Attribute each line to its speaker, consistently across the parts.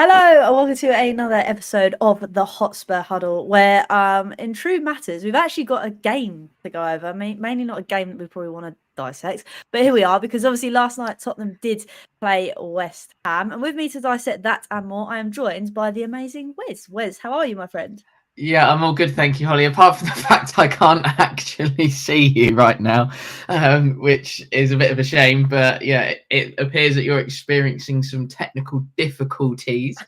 Speaker 1: Hello and welcome to another episode of the Hotspur Huddle, where in true matters we've actually got a game to go over. Mainly not a game that we probably want to dissect, but here we are because obviously last night Tottenham did play West Ham, and with me to dissect that and more, I am joined by the amazing Wes. Wes, how are you, my friend?
Speaker 2: Yeah, I'm all good, thank you, Holly. Apart from the fact I can't actually see you right now, which is a bit of a shame. But yeah, it appears that you're experiencing some technical difficulties.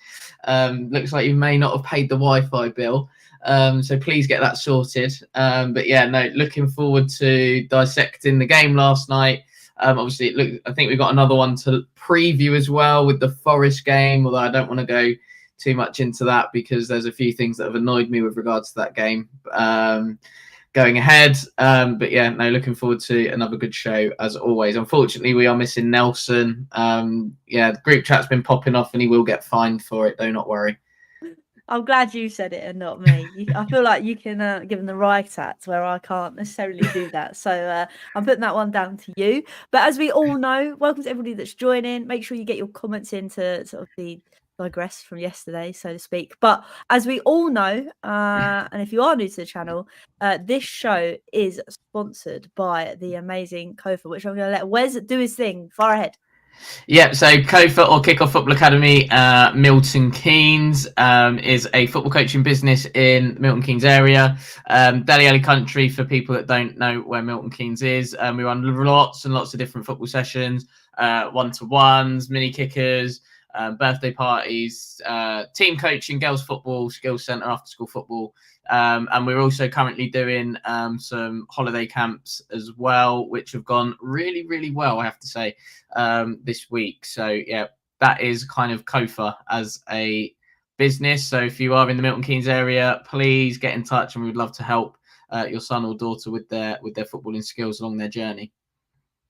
Speaker 2: Looks like you may not have paid the Wi-Fi bill, so please get that sorted. But yeah, no, looking forward to dissecting the game last night. Obviously, I think we've got another one to preview as well with the Forest game, although I don't want to go too much into that because there's a few things that have annoyed me with regards to that game going ahead. But yeah, no, looking forward to another good show as always. Unfortunately, we are missing Nelson. Yeah, the group chat's been popping off and he will get fined for it, though, not worry.
Speaker 1: I'm glad you said it and not me. I feel like you can give them the right at where I can't necessarily do that. So I'm putting that one down to you. But as we all know, welcome to everybody that's joining. Make sure you get your comments in to sort of digress from yesterday, so to speak. But as we all know, and if you are new to the channel, this show is sponsored by the amazing Kofa, which I'm going to let Wes do his thing. Far ahead.
Speaker 2: Yeah, so Kofa or Kickoff Football Academy, Milton Keynes, is a football coaching business in Milton Keynes area. Deli Alley country for people that don't know where Milton Keynes is. We run lots and lots of different football sessions, one-to-ones, mini kickers, birthday parties, team coaching, girls football, skills centre, after school football. And we're also currently doing some holiday camps as well, which have gone really, really well, I have to say, this week. So yeah, that is kind of Kofa as a business. So if you are in the Milton Keynes area, please get in touch, and we would love to help your son or daughter with their footballing skills along their journey.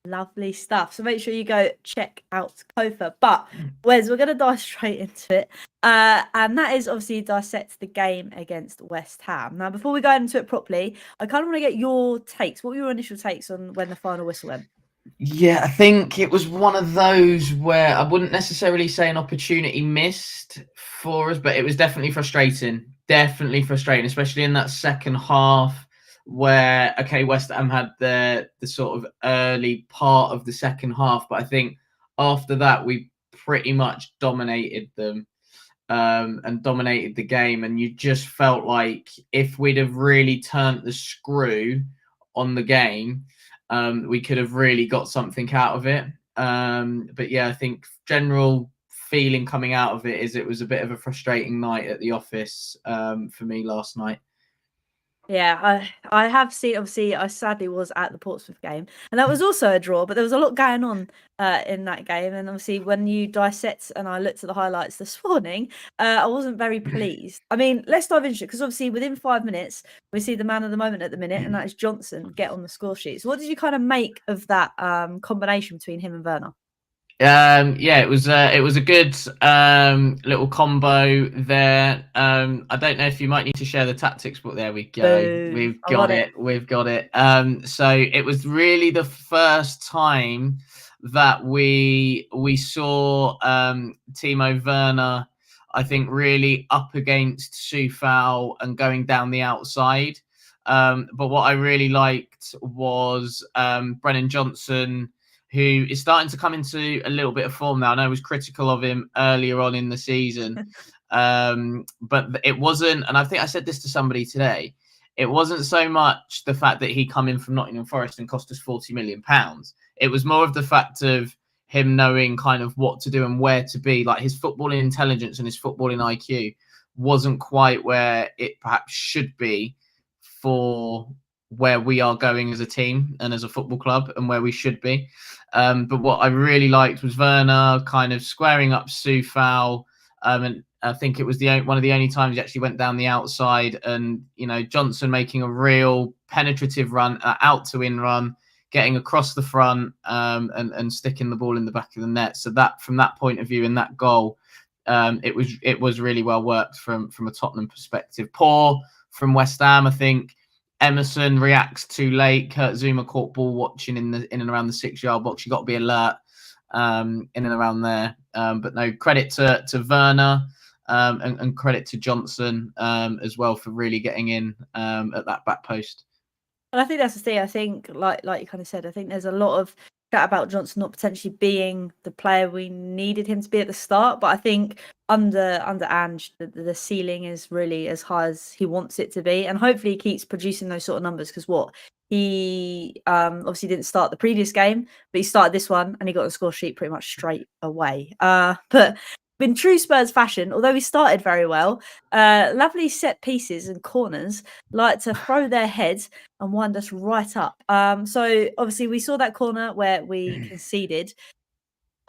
Speaker 1: Lovely stuff. So make sure you go check out Kofa. But Wes, we're going to dive straight into it. And that is obviously dissect the game against West Ham. Now, before we go into it properly, I kind of want to get your takes. What were your initial takes on when the final whistle went?
Speaker 2: Yeah, I think it was one of those where I wouldn't necessarily say an opportunity missed for us, but it was definitely frustrating. Definitely frustrating, especially in that second half where, okay, West Ham had the sort of early part of the second half, but I think after that we pretty much dominated them and dominated the game. And you just felt like if we'd have really turned the screw on the game, we could have really got something out of it. But yeah, I think general feeling coming out of it is it was a bit of a frustrating night at the office for me last night.
Speaker 1: Yeah, I have seen, obviously, I sadly was at the Portsmouth game, and that was also a draw, but there was a lot going on in that game. And obviously, when you dissect and I looked at the highlights this morning, I wasn't very pleased. I mean, let's dive into it because obviously, within 5 minutes, we see the man of the moment at the minute, and that is Johnson get on the score sheet. So, what did you kind of make of that combination between him and Werner?
Speaker 2: Yeah, it was a good little combo there. I don't know if you might need to share the tactics, but there we go.
Speaker 1: Boom.
Speaker 2: We've
Speaker 1: I
Speaker 2: got
Speaker 1: got
Speaker 2: it. We've got it. So it was really the first time that we saw Timo Werner, I think, really up against Soufal and going down the outside. But what I really liked was Brennan Johnson, who is starting to come into a little bit of form now. I know I was critical of him earlier on in the season, but it wasn't, and I think I said this to somebody today, it wasn't so much the fact that he come in from Nottingham Forest and cost us £40 million. It was more of the fact of him knowing kind of what to do and where to be. Like his footballing intelligence and his footballing IQ wasn't quite where it perhaps should be for where we are going as a team and as a football club and where we should be. But what I really liked was Werner kind of squaring up Soufal, and I think it was one of the only times he actually went down the outside, and Johnson making a real penetrative run, out to in run, getting across the front, and sticking the ball in the back of the net. So that, from that point of view, in that goal, it was really well worked from a Tottenham perspective. Poor from West Ham, I think. Emerson reacts too late. Kurt Zuma caught ball watching in and around the 6-yard box. You got to be alert in and around there. But no, credit to Werner and credit to Johnson as well for really getting in at that back post.
Speaker 1: And I think that's the thing. I think, like you kind of said, I think there's a lot of chat about Johnson not potentially being the player we needed him to be at the start. But I think under Ange, the ceiling is really as high as he wants it to be, and hopefully he keeps producing those sort of numbers. Because what he obviously didn't start the previous game, but he started this one and he got the score sheet pretty much straight away. But in true Spurs fashion, although he started very well, lovely set pieces and corners like to throw their heads and wind us right up. So obviously we saw that corner where we conceded.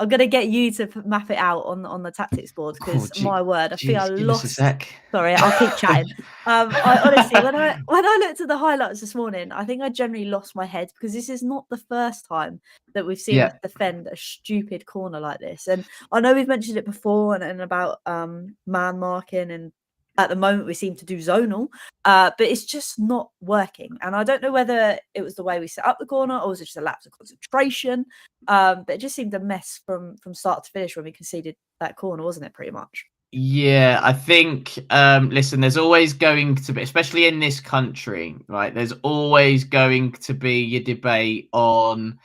Speaker 1: I'm gonna get you to map it out on the tactics board because my word, I think I lost.
Speaker 2: Give us a sec.
Speaker 1: Sorry, I'll keep chatting. I honestly, when I looked at the highlights this morning, I think I generally lost my head because this is not the first time that we've seen us defend a stupid corner like this. And I know we've mentioned it before and about man marking, and at the moment we seem to do zonal, but it's just not working. And I don't know whether it was the way we set up the corner or was it just a lapse of concentration. But it just seemed a mess from start to finish when we conceded that corner, wasn't it? Pretty much.
Speaker 2: Yeah, I think, listen, there's always going to be, especially in this country, right? There's always going to be your debate on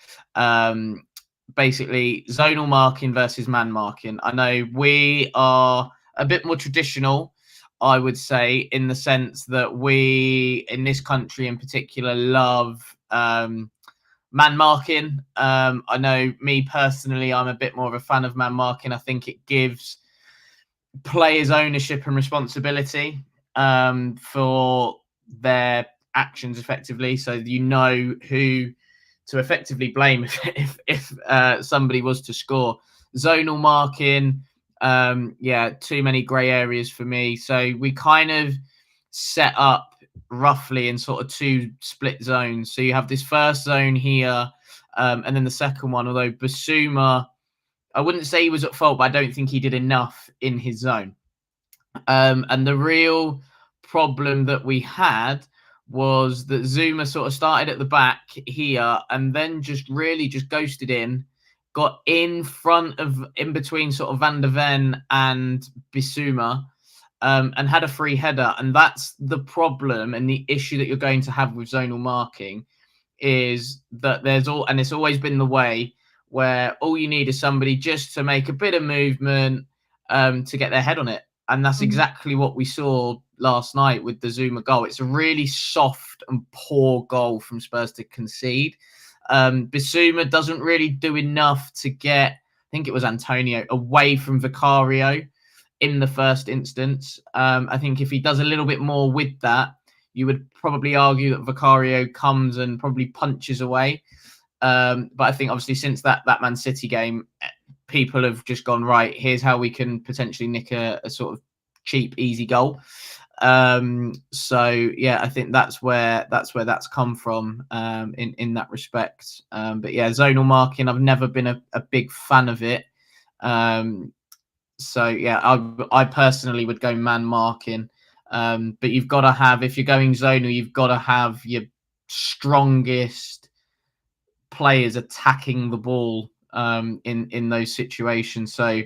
Speaker 2: basically zonal marking versus man marking. I know we are a bit more traditional, I would say, in the sense that we, in this country in particular, love man marking. I know me personally, I'm a bit more of a fan of man marking. I think it gives players ownership and responsibility for their actions effectively, so you know who to effectively blame if somebody was to score. Zonal marking, too many grey areas for me. So we kind of set up roughly in sort of two split zones. So you have this first zone here, and then the second one, although Basuma, I wouldn't say he was at fault, but I don't think he did enough in his zone. And the real problem that we had was that Zuma sort of started at the back here and then just really just ghosted in, got in between sort of Van der Ven and Bissouma, and had a free header. And that's the problem and the issue that you're going to have with zonal marking, is that it's always been the way where all you need is somebody just to make a bit of movement to get their head on it. And that's exactly what we saw last night with the Zuma goal. It's a really soft and poor goal from Spurs to concede. Bissouma doesn't really do enough to get, I think it was Antonio, away from Vicario in the first instance. I think if he does a little bit more with that, you would probably argue that Vicario comes and probably punches away. But I think obviously since that Man City game, people have just gone, right, here's how we can potentially nick a sort of cheap, easy goal. So yeah, I think that's where that's come from in that respect. But yeah, zonal marking, I've never been a big fan of it. So yeah, I personally would go man marking. But you've got to have, if you're going zonal, you've got to have your strongest players attacking the ball in those situations. So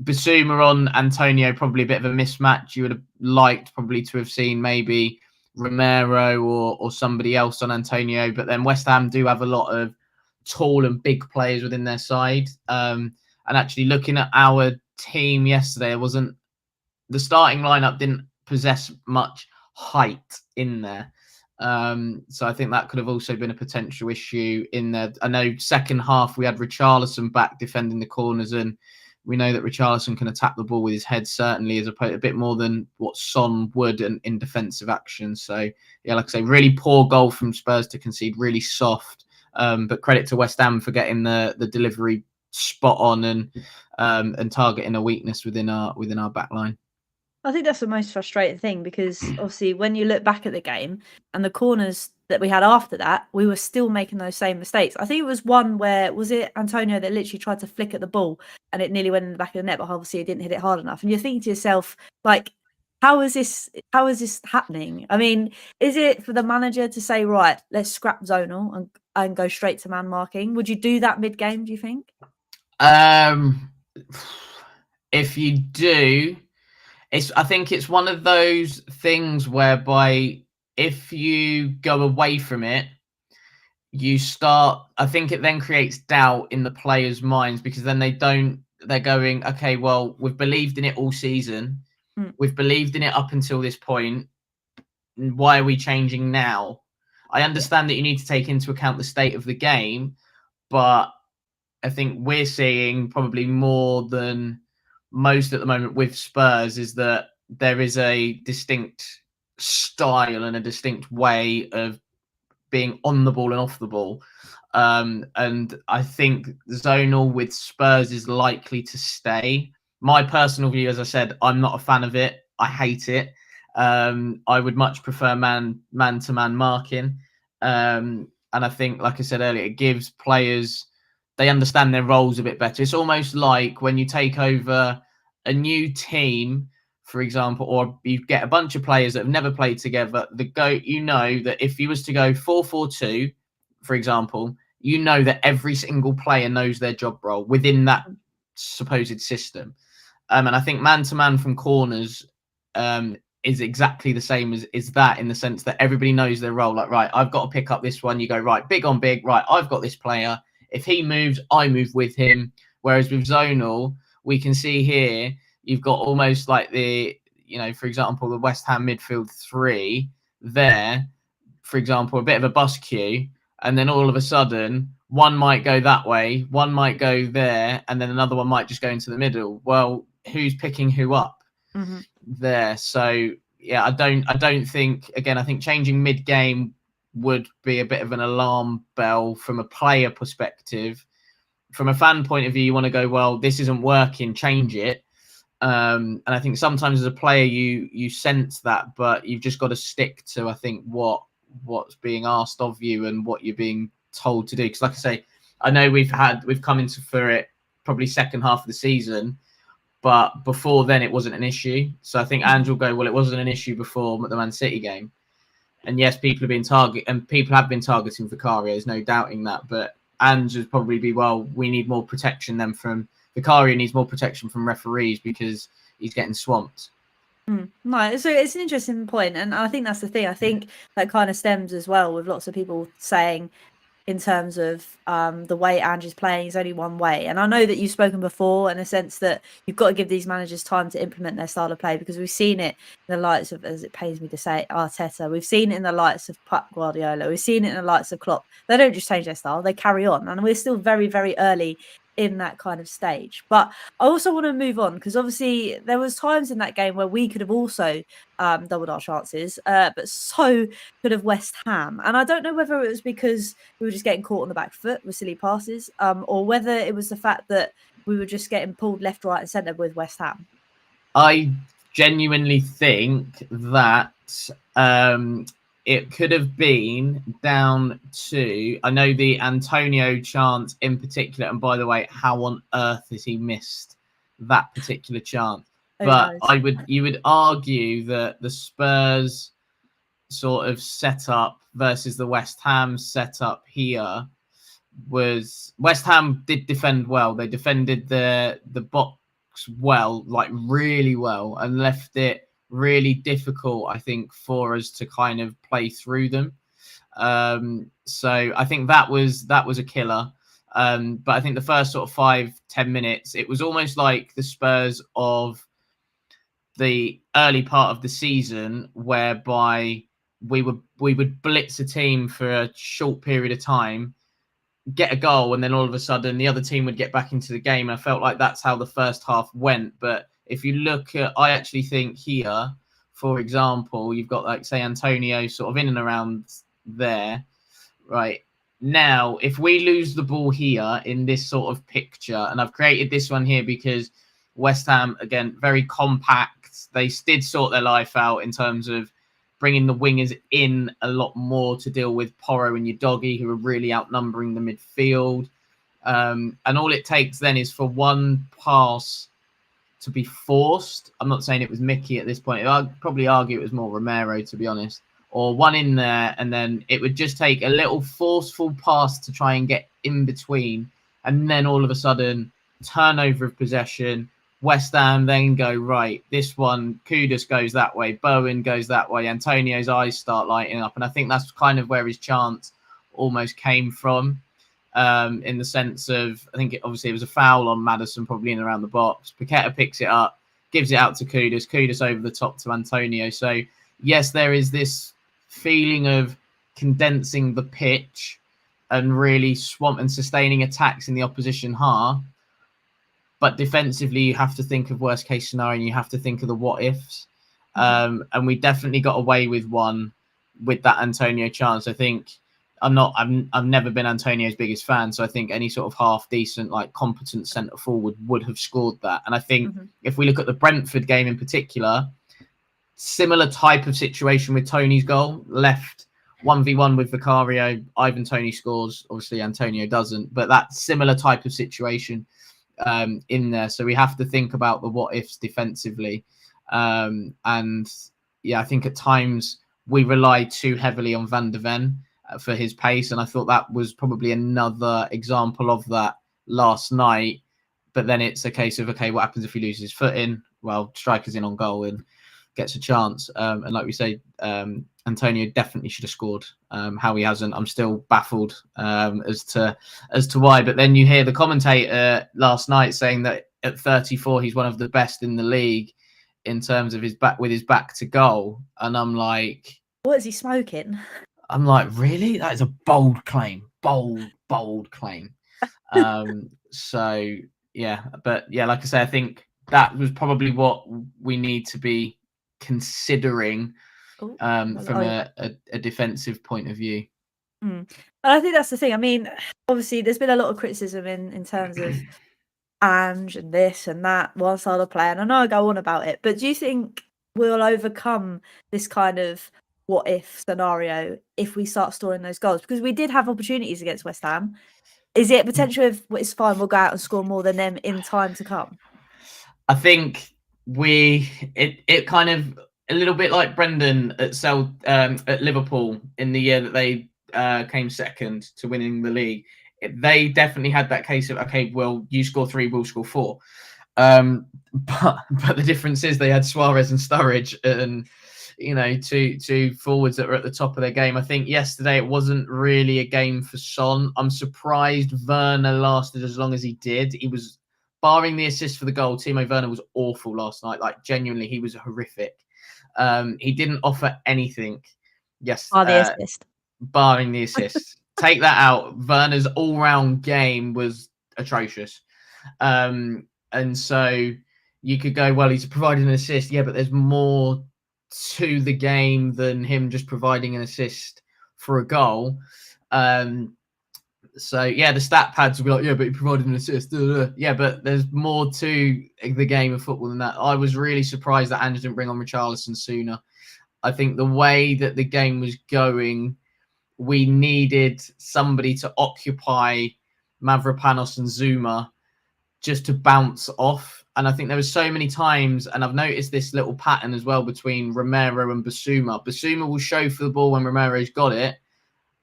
Speaker 2: Basuma on Antonio, probably a bit of a mismatch. You would have liked probably to have seen maybe Romero or somebody else on Antonio, but then West Ham do have a lot of tall and big players within their side. And actually looking at our team yesterday, the starting lineup didn't possess much height in there. So I think that could have also been a potential issue in there. I know second half we had Richarlison back defending the corners, and we know that Richarlison can attack the ball with his head, certainly, as opposed a bit more than what Son would in defensive action. So yeah, like I say, really poor goal from Spurs to concede, really soft. But credit to West Ham for getting the delivery spot on and targeting a weakness within our back line.
Speaker 1: I think that's the most frustrating thing because obviously when you look back at the game and the corners that we had after that, we were still making those same mistakes. I think it was one where, was it Antonio that literally tried to flick at the ball and it nearly went in the back of the net, but obviously it didn't hit it hard enough. And you're thinking to yourself, like, how is this happening? I mean, is it for the manager to say, right, let's scrap zonal and go straight to man marking? Would you do that mid-game, do you think?
Speaker 2: if you do, I think it's one of those things whereby if you go away from it, I think it then creates doubt in the players' minds, because then they're going, okay, well, we've believed in it all season. We've believed in it up until this point. Why are we changing now? I understand that you need to take into account the state of the game, but I think we're seeing probably more than most at the moment with Spurs is that there is a distinct style and a distinct way of being on the ball and off the ball. And I think zonal with Spurs is likely to stay. My personal view, as I said, I'm not a fan of it. I hate it. I would much prefer man-to-man marking. And I think, like I said earlier, it gives players, they understand their roles a bit better. It's almost like when you take over a new team, for example, or you get a bunch of players that have never played together, you know that if you was to go 4-4-2, for example, you know that every single player knows their job role within that supposed system. And I think man-to-man from corners is exactly the same as that, in the sense that everybody knows their role. Like, right, I've got to pick up this one. You go, right, big on big. Right, I've got this player. If he moves, I move with him. Whereas with zonal, we can see here, you've got almost like for example, the West Ham midfield three there, for example, a bit of a bus queue. And then all of a sudden, one might go that way, one might go there, and then another one might just go into the middle. Well, who's picking who up there? So yeah, I don't think, again, I think changing mid-game would be a bit of an alarm bell from a player perspective. From a fan point of view, you want to go, well, this isn't working, change it. And I think sometimes as a player, you sense that, but you've just got to stick to, I think, what's being asked of you and what you're being told to do. Because like I say, I know we've come into for it probably second half of the season, but before then it wasn't an issue. So I think Andrew will go, well, it wasn't an issue before the Man City game. And yes, people have been targeting Vicario, there's no doubting that. But Andrew would probably be, well, we need more protection then from Vicario, needs more protection from referees because he's getting swamped.
Speaker 1: No, so it's an interesting point, and I think that's the thing. I think that kind of stems as well with lots of people saying, in terms of the way Andrew's playing is only one way. And I know that you've spoken before in a sense that you've got to give these managers time to implement their style of play, because we've seen it in the lights of, as it pains me to say, Arteta. We've seen it in the lights of Pep Guardiola. We've seen it in the lights of Klopp. They don't just change their style, they carry on. And we're still very, very early in that kind of stage. But I also want to move on, because obviously there was times in that game where we could have also doubled our chances, but so could have West Ham. And I don't know whether it was because we were just getting caught on the back foot with silly passes, or whether it was the fact that we were just getting pulled left, right and centre with West Ham.
Speaker 2: I genuinely think that it could have been down to, I know the Antonio chance in particular, and by the way, how on earth has he missed that particular chance? But you would argue that the Spurs sort of setup versus the West Ham setup here was, West Ham did defend well. They defended the box well, like really well, and left it really difficult, I think, for us to kind of play through them. So I think that was a killer. But I think the first sort of 5-10 minutes, it was almost like the Spurs of the early part of the season, whereby we would blitz a team for a short period of time, get a goal, and then all of a sudden the other team would get back into the game. I felt like that's how the first half went. But if you look at, I actually think here, for example, you've got, like, say, Antonio sort of in and around there, right? Now, if we lose the ball here in this sort of picture, and I've created this one here because West Ham, again, very compact. They did sort their life out in terms of bringing the wingers in a lot more to deal with Porro and Udogie, who are really outnumbering the midfield. And all it takes then is for one pass to be forced. I'm not saying it was Mickey at this point. I'd probably argue it was more Romero, to be honest. Or one in there, and then it would just take a little forceful pass to try and get in between. And then all of a sudden, turnover of possession, West Ham then go, right, this one, Kudus goes that way, Bowen goes that way, Antonio's eyes start lighting up. And I think that's kind of where his chance almost came from, in the sense of, I think obviously it was a foul on Maddison, probably in and around the box. Paqueta picks it up, gives it out to Kudus, Kudus over the top to Antonio. So, yes, there is this feeling of condensing the pitch and really swamp and sustaining attacks in the opposition half. But defensively, you have to think of worst case scenario, and you have to think of the what ifs. And we definitely got away with one with that Antonio chance. I think I've never been Antonio's biggest fan, so I think any sort of half decent, like competent centre forward would have scored that. And I think if we look at the Brentford game in particular, similar type of situation with Tony's goal, left 1v1 with Vicario, Ivan Toney scores, obviously Antonio doesn't, but that similar type of situation in there. So we have to think about the what ifs defensively. And yeah, I think at times we relied too heavily on Van de Ven for his pace. And I thought that was probably another example of that last night. But then it's a case of, okay, what happens if he loses his foot in? Well, striker's in on goal and gets a chance. And like we say, Antonio definitely should have scored. How he hasn't, I'm still baffled as to why. But then you hear the commentator last night saying that at 34 he's one of the best in the league in terms of his back to goal, and I'm like,
Speaker 1: what is he smoking?
Speaker 2: I'm like, really? That is a bold claim, bold claim. So yeah, but yeah, like I say, I think that was probably what we need to be considering from a defensive point of view.
Speaker 1: And I think that's the thing. I mean, obviously there's been a lot of criticism in terms of Ange and this and that, one style of play, and I know I go on about it, but do you think we'll overcome this kind of what if scenario if we start storing those goals? Because we did have opportunities against West Ham. Is it potential if it's fine, we'll go out and score more than them in time to come?
Speaker 2: I think it kind of a little bit like Brendan at Liverpool in the year that they came second to winning the league. They definitely had that case of, okay, well, you score 3, we'll score 4. But the difference is they had Suarez and Sturridge and, you know, two forwards that were at the top of their game. I think yesterday it wasn't really a game for Son. I'm surprised Werner lasted as long as he did. He was, barring the assist for the goal, Timo Werner was awful last night. Like, genuinely, he was horrific. He didn't offer anything. Yes. Barring the assist. Take that out. Werner's all-round game was atrocious. And so you could go, well, he's providing an assist. Yeah, but there's more to the game than him just providing an assist for a goal. So, yeah, the stat pads will be like, yeah, but he provided an assist. Yeah, but there's more to the game of football than that. I was really surprised that Ange didn't bring on Richarlison sooner. I think the way that the game was going, we needed somebody to occupy Mavropanos and Zuma just to bounce off. And I think there was so many times, and I've noticed this little pattern as well between Romero and Basuma. Basuma will show for the ball when Romero's got it,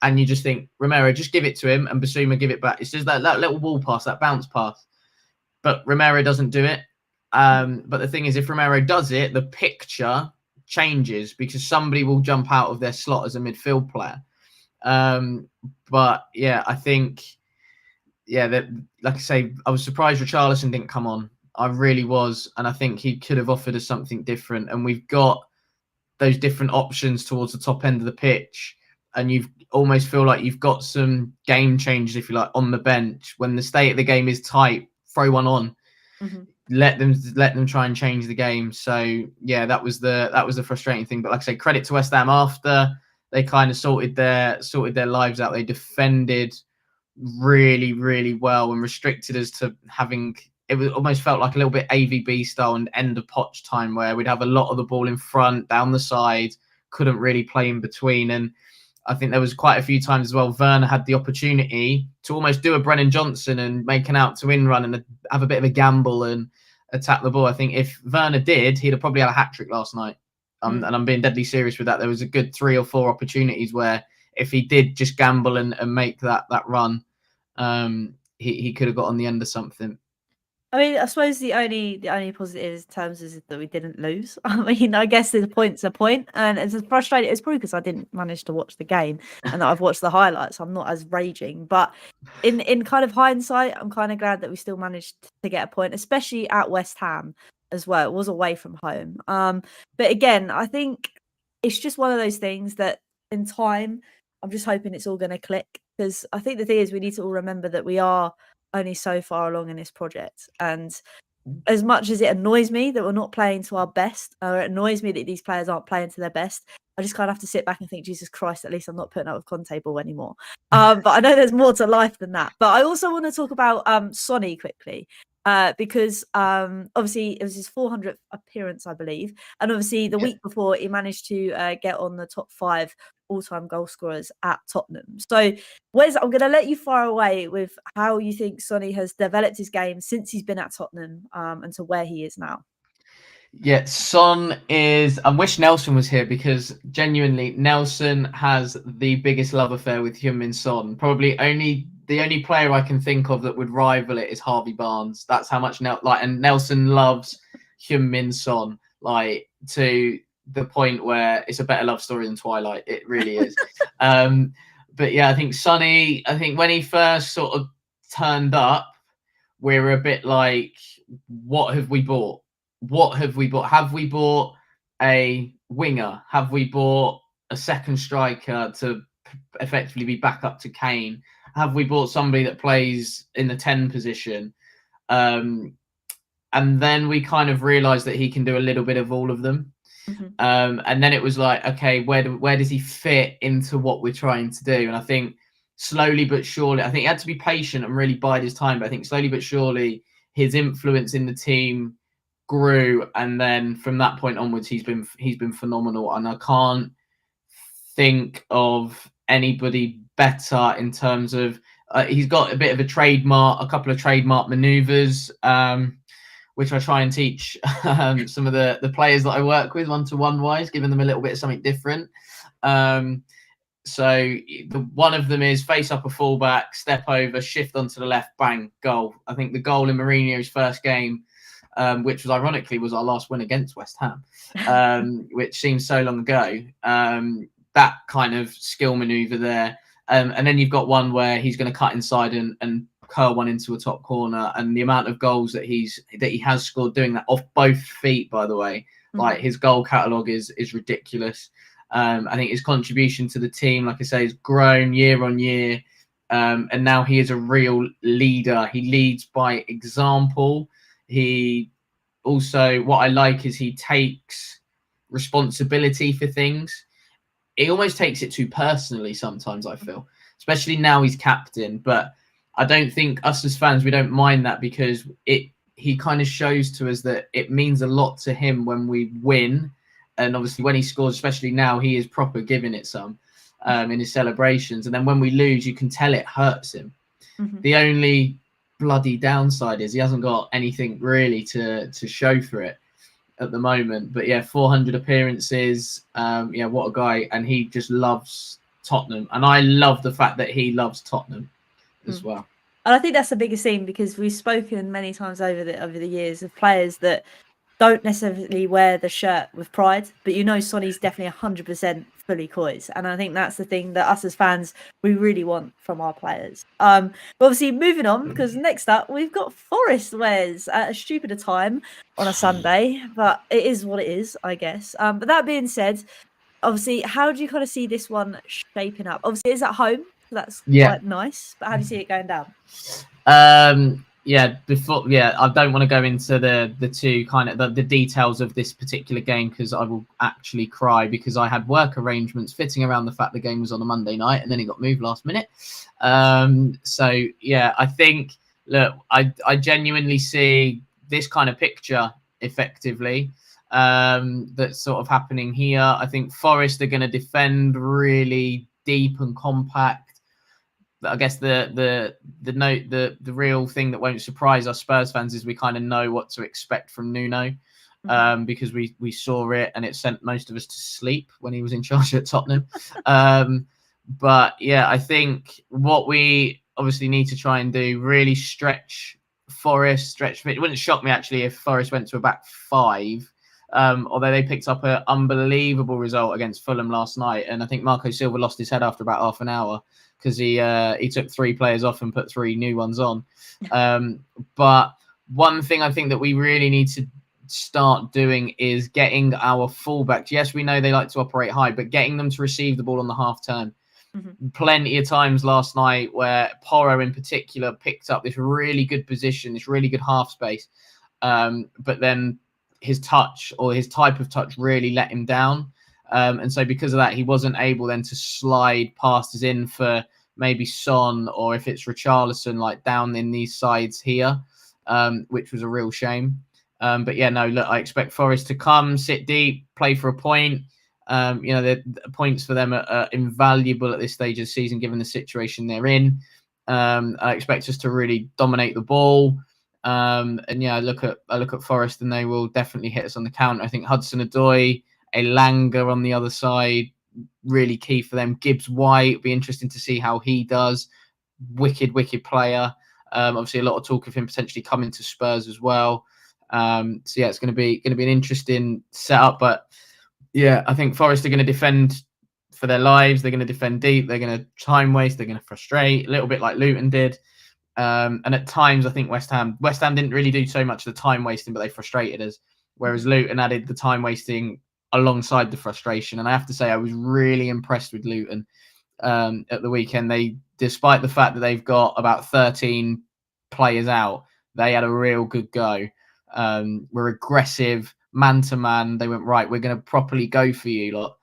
Speaker 2: and you just think, Romero, just give it to him, and Basuma give it back. It's just that little wall pass, that bounce pass. But Romero doesn't do it. But the thing is, if Romero does it, the picture changes because somebody will jump out of their slot as a midfield player. But yeah, I think, yeah, that, like I say, I was surprised Richarlison didn't come on. I really was. And I think he could have offered us something different. And we've got those different options towards the top end of the pitch. And you've almost feel like you've got some game changers, if you like, on the bench. When the state of the game is tight, throw one on. Let them try and change the game. So yeah, that was the frustrating thing. But like I say, credit to West Ham after they kind of sorted their lives out. They defended really, really well and restricted us to having, it was almost felt like a little bit AVB style and end of Poch time, where we'd have a lot of the ball in front, down the side, couldn't really play in between. And I think there was quite a few times as well, Werner had the opportunity to almost do a Brennan Johnson and make an out to in run and have a bit of a gamble and attack the ball. I think if Werner did, he'd have probably had a hat-trick last night. And I'm being deadly serious with that. There was a good 3 or 4 opportunities where if he did just gamble and make that run, he could have got on the end of something.
Speaker 1: I mean, I suppose the only positive in terms is that we didn't lose. I mean, I guess the point's a point, and it's as frustrating. It's probably because I didn't manage to watch the game, and that I've watched the highlights. I'm not as raging, but in kind of hindsight, I'm kind of glad that we still managed to get a point, especially at West Ham as well. It was away from home. But again, I think it's just one of those things that in time, I'm just hoping it's all going to click, because I think the thing is we need to all remember that we are only so far along in this project, and as much as it annoys me that we're not playing to our best, or it annoys me that these players aren't playing to their best, I just kind of have to sit back and think, Jesus Christ, at least I'm not putting up with Conte ball anymore. But I know there's more to life than that. But I also want to talk about Sonny quickly, because obviously it was his 400th appearance, I believe, and obviously the week before he managed to get on the top 5 all-time goal scorers at Tottenham. So Wes, I'm going to let you fire away with how you think Sonny has developed his game since he's been at Tottenham, and to where he is now.
Speaker 2: Yeah, Son is. I wish Nelson was here, because genuinely Nelson has the biggest love affair with Heung-min Son. Probably the only player I can think of that would rival it is Harvey Barnes. That's how much and Nelson loves Heung-min Son, like, to the point where it's a better love story than Twilight. It really is. But yeah, I think Sonny, I think when he first sort of turned up, we were a bit like, what have we bought? What have we bought? Have we bought a winger? Have we bought a second striker to effectively be back up to Kane? Have we bought somebody that plays in the 10 position? And then we kind of realized that he can do a little bit of all of them. And then it was like, okay, where does he fit into what we're trying to do? And I think slowly but surely, I think he had to be patient and really bide his time. But I think slowly but surely, his influence in the team grew, and then from that point onwards, he's been phenomenal. And I can't think of anybody better in terms of he's got a bit of a couple of trademark maneuvers, which I try and teach some of the players that I work with one-to-one wise, giving them a little bit of something different. So one of them is face up a fullback, step over, shift onto the left, bang, goal. I think the goal in Mourinho's first game, which was ironically was our last win against West Ham, which seems so long ago. That kind of skill maneuver there. And then you've got one where he's going to cut inside and curl one into a top corner, and the amount of goals that he has scored doing that off both feet, by the way, like his goal catalogue is ridiculous. I think his contribution to the team, like I say, has grown year on year, and now he is a real leader. He leads by example. He also, what I like is he takes responsibility for things. He almost takes it too personally sometimes, I feel, especially now he's captain. But I don't think us as fans, we don't mind that, because he kind of shows to us that it means a lot to him when we win. And obviously when he scores, especially now, he is proper giving it some in his celebrations. And then when we lose, you can tell it hurts him. The only bloody downside is he hasn't got anything really to show for it at the moment. But yeah, 400 appearances. Yeah, what a guy. And he just loves Tottenham. And I love the fact that he loves Tottenham as well.
Speaker 1: And I think that's the biggest thing, because we've spoken many times over the years of players that don't necessarily wear the shirt with pride, but Sonny's definitely 100% fully Coys, and I think that's the thing that us as fans, we really want from our players. But obviously moving on, because next up we've got Forest Wes at a stupider time on a Sunday, but it is what it is, I guess. But that being said, obviously, how do you kind of see this one shaping up? Obviously, it's at home, so that's quite nice, but how do you see it going down?
Speaker 2: Yeah, I don't want to go into the two kind of the details of this particular game, because I will actually cry, because I had work arrangements fitting around the fact the game was on a Monday night and then it got moved last minute. So yeah, I think, look, I genuinely see this kind of picture effectively that's sort of happening here. I think Forest are going to defend really deep and compact. I guess the real thing that won't surprise us Spurs fans is we kind of know what to expect from Nuno, because we saw it and it sent most of us to sleep when he was in charge at Tottenham. But yeah, I think what we obviously need to try and do, really stretch Forest stretch. It wouldn't shock me actually if Forest went to a back five. Although they picked up an unbelievable result against Fulham last night, and I think Marco Silva lost his head after about half an hour because he took 3 players off and put 3 new ones on. But one thing I think that we really need to start doing is getting our fullbacks. Yes, we know they like to operate high, but getting them to receive the ball on the half turn. Mm-hmm. Plenty of times last night where Porro in particular picked up this really good position, this really good half space, but then his touch or his type of touch really let him down. And so because of that, he wasn't able then to slide passes in for maybe Son, or if it's Richarlison, like down in these sides here, which was a real shame. But yeah, no, look, I expect Forest to come, sit deep, play for a point. The points for them are invaluable at this stage of the season, given the situation they're in. I expect us to really dominate the ball. And yeah, I look at Forest, and they will definitely hit us on the counter. I think Hudson-Odoi, Elanga on the other side, really key for them. Gibbs White, it'll be interesting to see how he does. Wicked player. Obviously, a lot of talk of him potentially coming to Spurs as well. So yeah, it's going to be an interesting setup. But yeah, I think Forest are going to defend for their lives. They're going to defend deep. They're going to time waste. They're going to frustrate, a little bit like Luton did. And at times, I think West Ham didn't really do so much of the time wasting, but they frustrated us. Whereas Luton added the time wasting alongside the frustration. And I have to say, I was really impressed with Luton at the weekend. They, despite the fact that they've got about 13 players out, they had a real good go. Were aggressive, man to man. They went, right, we're going to properly go for you lot,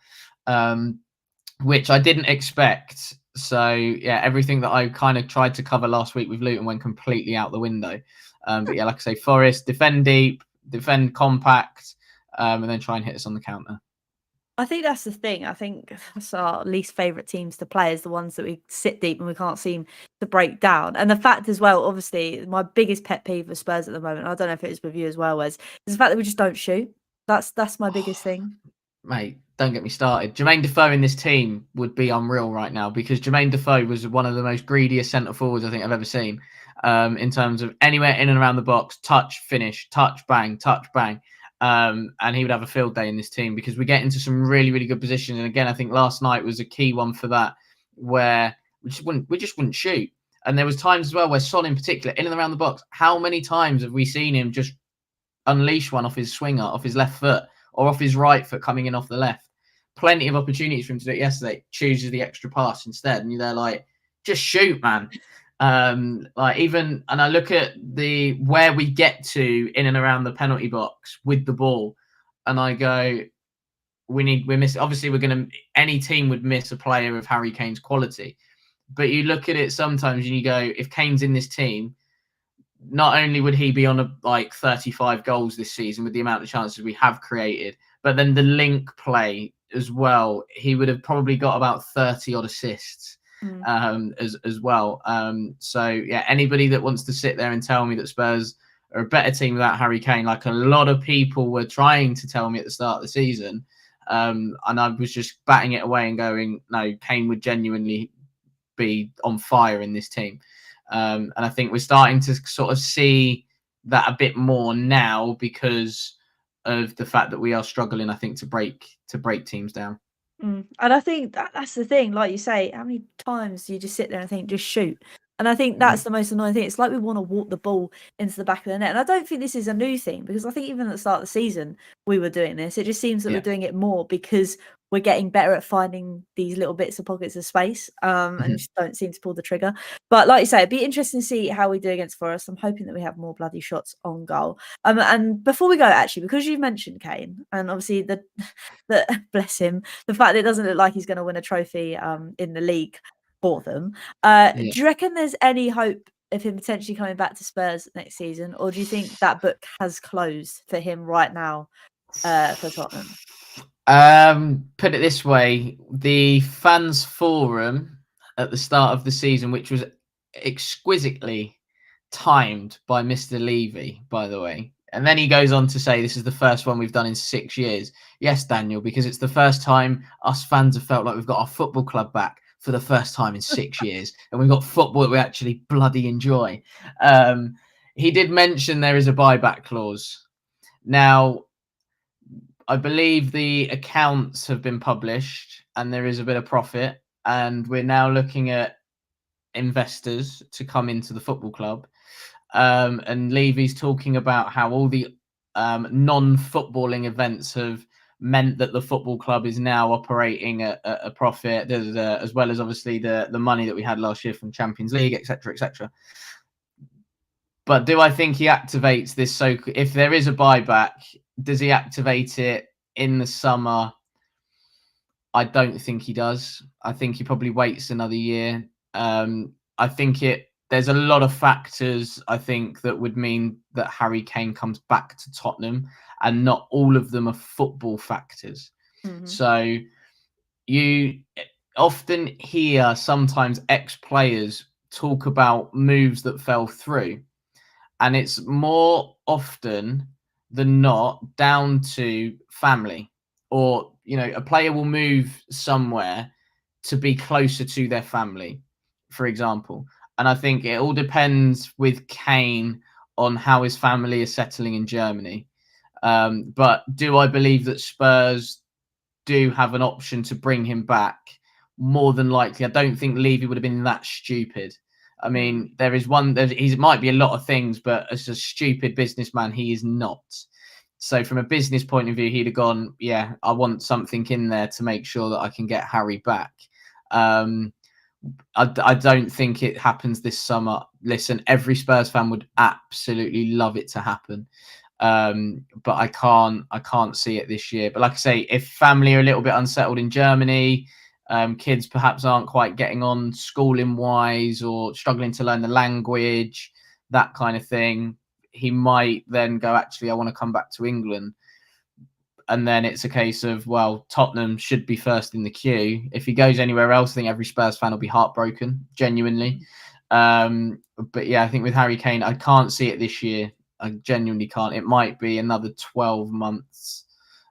Speaker 2: which I didn't expect. So yeah, everything that I kind of tried to cover last week with Luton went completely out the window. But yeah, like I say, Forest, defend deep, defend compact, and then try and hit us on the counter.
Speaker 1: I think that's the thing. I think that's our least favourite teams to play, is the ones that we sit deep and we can't seem to break down. And the fact as well, obviously, my biggest pet peeve with Spurs at the moment, I don't know if it is with you as well, is the fact that we just don't shoot. That's my biggest thing.
Speaker 2: Mate, don't get me started. Jermaine Defoe in this team would be unreal right now, because Jermaine Defoe was one of the most greediest centre forwards I think I've ever seen, in terms of anywhere in and around the box, touch, finish, touch, bang, touch, bang. And he would have a field day in this team, because we get into some really, really good positions. And again, I think last night was a key one for that, where we just wouldn't shoot. And there was times as well where Son in particular, in and around the box, how many times have we seen him just unleash one off his swinger, off his left foot, or off his right foot coming in off the left? Plenty of opportunities for him to do it yesterday. Chooses the extra pass instead, and you're there like, just shoot, man. Like even, and I look at where we get to in and around the penalty box with the ball, and I go, we're missing. Obviously, any team would miss a player of Harry Kane's quality, but you look at it sometimes and you go, if Kane's in this team, not only would he be on like 35 goals this season with the amount of chances we have created, but then the link play as well, he would have probably got about 30 odd assists as well. So yeah, anybody that wants to sit there and tell me that Spurs are a better team without Harry Kane, like a lot of people were trying to tell me at the start of the season, and I was just batting it away and going, no, Kane would genuinely be on fire in this team. And I think we're starting to sort of see that a bit more now, because of the fact that we are struggling, I think, to break teams down.
Speaker 1: And I think that's the thing, like you say, how many times do you just sit there and think, just shoot? And I think that's the most annoying thing. It's like we want to walk the ball into the back of the net. And I don't think this is a new thing, because I think even at the start of the season, we were doing this. It just seems that we're doing it more because we're getting better at finding these little bits of pockets of space, and just don't seem to pull the trigger. But like you say, it'd be interesting to see how we do against Forest. I'm hoping that we have more bloody shots on goal. And before we go, actually, because you mentioned Kane, and obviously the bless him, the fact that it doesn't look like he's going to win a trophy in the league for them. Do you reckon there's any hope of him potentially coming back to Spurs next season, or do you think that book has closed for him right now for Tottenham?
Speaker 2: Put it this way, the fans forum at the start of the season, which was exquisitely timed by Mr. Levy, by the way. And then he goes on to say, this is the first one we've done in 6 years. Yes, Daniel, because it's the first time us fans have felt like we've got our football club back for the first time in 6 years. And we've got football that we actually bloody enjoy. he did mention there is a buyback clause. Now, I believe the accounts have been published and there is a bit of profit, and we're now looking at investors to come into the football club. And Levy's talking about how all the non-footballing events have meant that the football club is now operating at a profit, as well as obviously the money that we had last year from Champions League, etc., etc. But do I think he activates this? So if there is a buyback, does he activate it in the summer? I don't think he does. I think he probably waits another year. I think there's a lot of factors, I think, that would mean that Harry Kane comes back to Tottenham, and not all of them are football factors.
Speaker 1: Mm-hmm.
Speaker 2: So you often hear sometimes ex-players talk about moves that fell through, and it's more often than not down to family, or a player will move somewhere to be closer to their family, for example. And I think it all depends with Kane on how his family is settling in Germany. But do I believe that Spurs do have an option to bring him back? More than likely. I don't think Levy would have been that stupid. I mean, he might be a lot of things, but as a stupid businessman, he is not. So from a business point of view, he'd have gone, yeah, I want something in there to make sure that I can get Harry back. I don't think it happens this summer. Listen, every Spurs fan would absolutely love it to happen. But I can't see it this year. But like I say, if family are a little bit unsettled in Germany, kids perhaps aren't quite getting on schooling wise, or struggling to learn the language, that kind of thing, he might then go, actually, I want to come back to England. And then it's a case of, well, Tottenham should be first in the queue. If he goes anywhere else, I think every Spurs fan will be heartbroken, genuinely. But yeah, I think with Harry Kane, I can't see it this year. I genuinely can't. It might be another 12 months.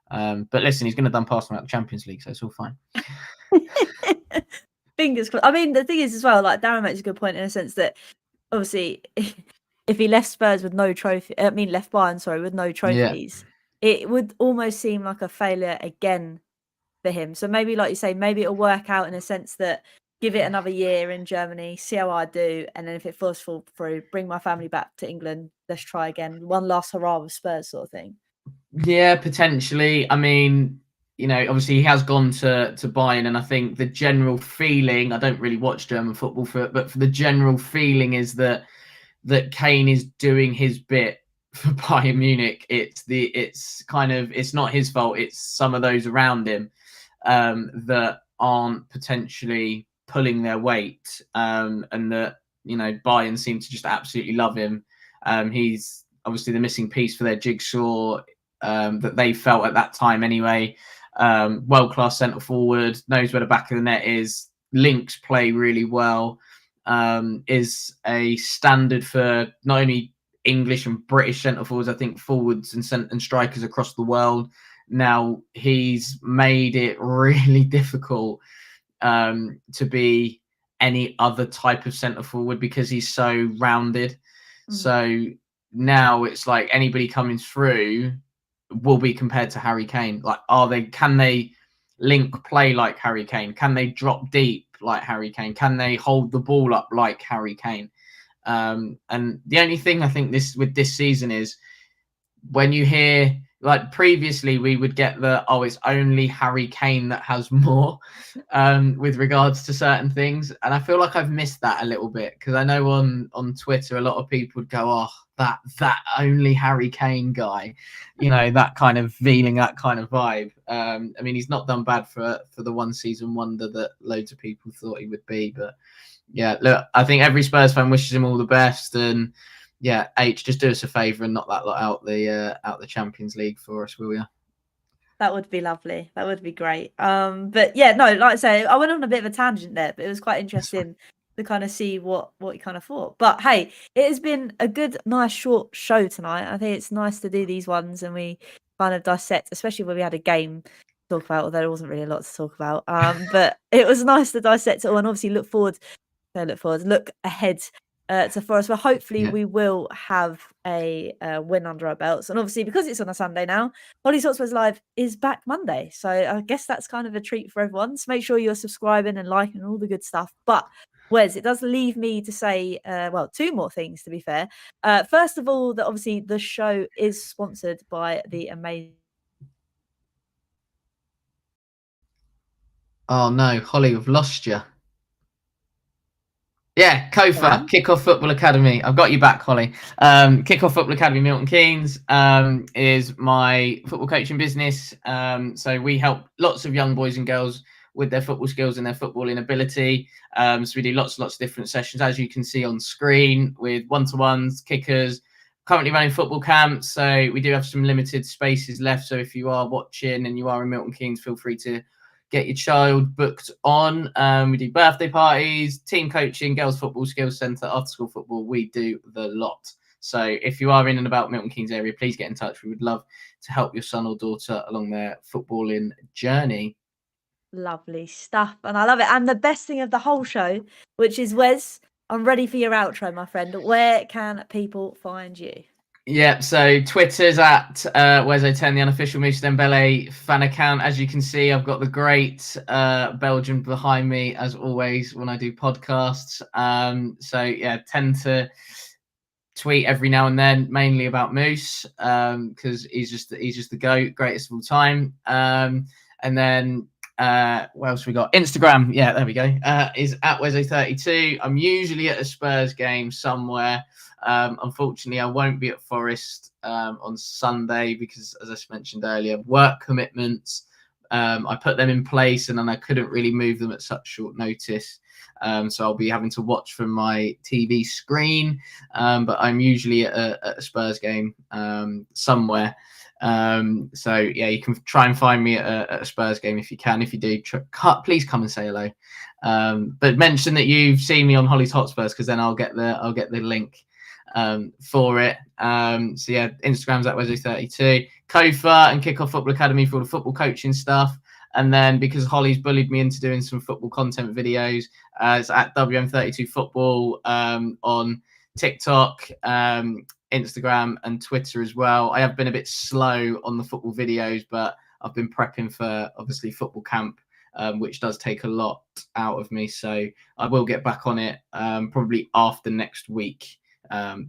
Speaker 2: But listen, he's going to done pass them out the Champions League, so it's all fine.
Speaker 1: Fingers crossed. I mean, the thing is as well, like Darren makes a good point in a sense that obviously if he left Spurs with no trophy, left Bayern, sorry, with no trophies, it would almost seem like a failure again for him. So maybe, like you say, maybe it'll work out in a sense that give it another year in Germany, see how I do, and then if it falls through, bring my family back to England, let's try again. One last hurrah with Spurs sort of thing.
Speaker 2: Yeah, potentially. I mean, obviously he has gone to Bayern, and I think the general feeling, I don't really watch German football but for the general feeling is that Kane is doing his bit for Bayern Munich. It's not his fault. It's some of those around him that aren't potentially pulling their weight, and that Bayern seem to just absolutely love him. He's obviously the missing piece for their jigsaw that they felt at that time anyway. World-class centre forward, knows where the back of the net is, links play really well, is a standard for not only English and British centre forwards, I think forwards and strikers across the world. Now he's made it really difficult to be any other type of centre forward because he's so rounded. So now it's like anybody coming through will be compared to Harry Kane. Like, can they link play like Harry Kane? Can they drop deep like Harry Kane? Can they hold the ball up like Harry Kane? And the only thing I think with this season is when you hear, like previously we would get it's only Harry Kane that has more with regards to certain things, and I feel like I've missed that a little bit, because I know on Twitter a lot of people would go, that only Harry Kane guy, that kind of feeling, that kind of vibe. I mean, he's not done bad for the one season wonder that loads of people thought he would be, but yeah, look, I think every Spurs fan wishes him all the best, and yeah, just do us a favour and knock that lot out the Champions League for us, will you?
Speaker 1: That would be lovely. That would be great. But yeah, no, like I say, I went on a bit of a tangent there, but it was quite interesting to kind of see what you kind of thought. But hey, it has been a good, nice, short show tonight. I think it's nice to do these ones and we kind of dissect, especially when we had a game to talk about, although there wasn't really a lot to talk about. But it was nice to dissect it all, and obviously look ahead to Forest, where hopefully we will have a win under our belts. And obviously, because it's on a Sunday now, Holly's Hotspurs Live is back Monday. So I guess that's kind of a treat for everyone. So make sure you're subscribing and liking all the good stuff. But Wes, it does leave me to say, two more things, to be fair. First of all, that obviously the show is sponsored by the amazing...
Speaker 2: Oh no, Holly, we've lost you. Yeah, Kofa, Kickoff Football Academy. I've got you back, Holly. Kickoff Football Academy, Milton Keynes, is my football coaching business. So we help lots of young boys and girls with their football skills and their footballing ability. So we do lots of different sessions, as you can see on screen, with one-to-ones, kickers. Currently running football camps, so we do have some limited spaces left. So if you are watching and you are in Milton Keynes, feel free to get your child booked on. We do birthday parties, team coaching, girls football, skills centre, after school football. We do the lot. So if you are in and about Milton Keynes area, please get in touch. We would love to help your son or daughter along their footballing journey.
Speaker 1: Lovely stuff. And I love it. And the best thing of the whole show, which is, Wes, I'm ready for your outro, my friend. Where can people find you?
Speaker 2: Yeah, so Twitter's at Wezo10, the unofficial Moussa Dembele fan account. As you can see, I've got the great Belgian behind me, as always, when I do podcasts. So yeah, tend to tweet every now and then, mainly about Moose, because he's just the GOAT, greatest of all time. And then what else we got? Instagram, yeah, there we go. Is at Wezo32. I'm usually at a Spurs game somewhere. Unfortunately, I won't be at Forest on Sunday because, as I mentioned earlier, work commitments. I put them in place and then I couldn't really move them at such short notice. So I'll be having to watch from my TV screen. But I'm usually at a Spurs game somewhere. So yeah, you can try and find me at a Spurs game if you can. If you do, please come and say hello. But mention that you've seen me on Holly's Hotspurs, because then I'll get the link for it. So yeah, Instagram's at Wesley32, Kofa and Kickoff Football Academy for all the football coaching stuff. And then because Holly's bullied me into doing some football content videos, it's at WM32 Football on TikTok, Instagram and Twitter as well. I have been a bit slow on the football videos, but I've been prepping for obviously football camp, which does take a lot out of me. So I will get back on it probably after next week,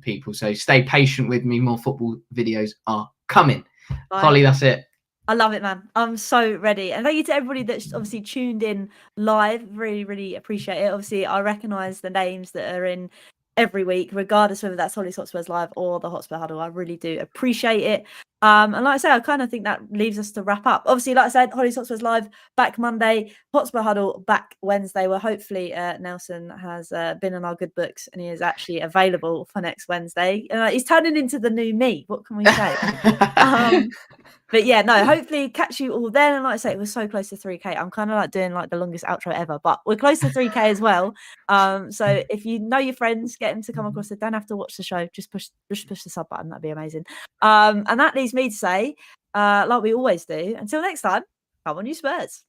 Speaker 2: people. So stay patient with me. More football videos are coming. Holly, that's it.
Speaker 1: I love it, man. I'm so ready. And thank you to everybody that's obviously tuned in live. Really, really appreciate it. Obviously, I recognise the names that are in every week, regardless whether that's Holly's Hotspurs Live or the Hotspur Huddle. I really do appreciate it. And like I say, I kind of think that leaves us to wrap up. Obviously, like I said, Holly's Hotspurs Live back Monday, Hotspur Huddle back Wednesday, where hopefully Nelson has been in our good books and he is actually available for next Wednesday. He's turning into the new me. What can we say? But yeah, no, hopefully catch you all then. And like I say, it was so close to 3K. I'm kind of like doing like the longest outro ever, but we're close to 3K as well. So if you know your friends, get them to come across. They don't have to watch the show. Just push the sub button. That'd be amazing. And that leaves me to say, like we always do, until next time, come on you Spurs.